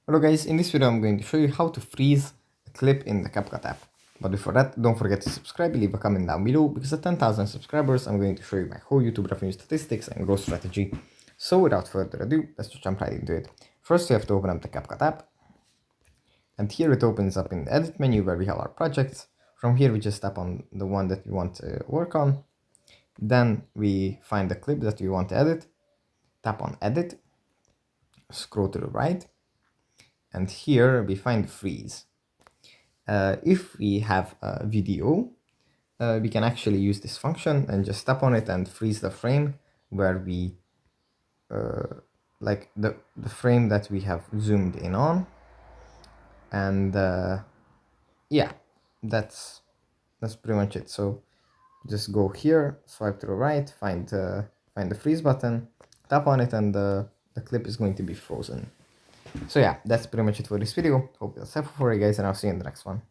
Hello guys, in this video I'm going to show you how to freeze a clip in the CapCut app. But before that, don't forget to subscribe, leave a comment down below, because at 10,000 subscribers I'm going to show you my whole YouTube revenue statistics and growth strategy. So without further ado, let's just jump right into it. First you have to open up the CapCut app. And here it opens up in the edit menu where we have our projects. From here we just tap on the one that we want to work on. Then we find the clip that we want to edit. Tap on edit. Scroll to the right. And here we find freeze. If we have a video, we can actually use this function and just tap on it and freeze the frame where we like the frame that we have zoomed in on. And yeah, that's pretty much it. So just go here, swipe to the right, find the freeze button, tap on it, and the clip is going to be frozen. So yeah, that's pretty much it for this video. Hope that's helpful for you guys, and I'll see you in the next one.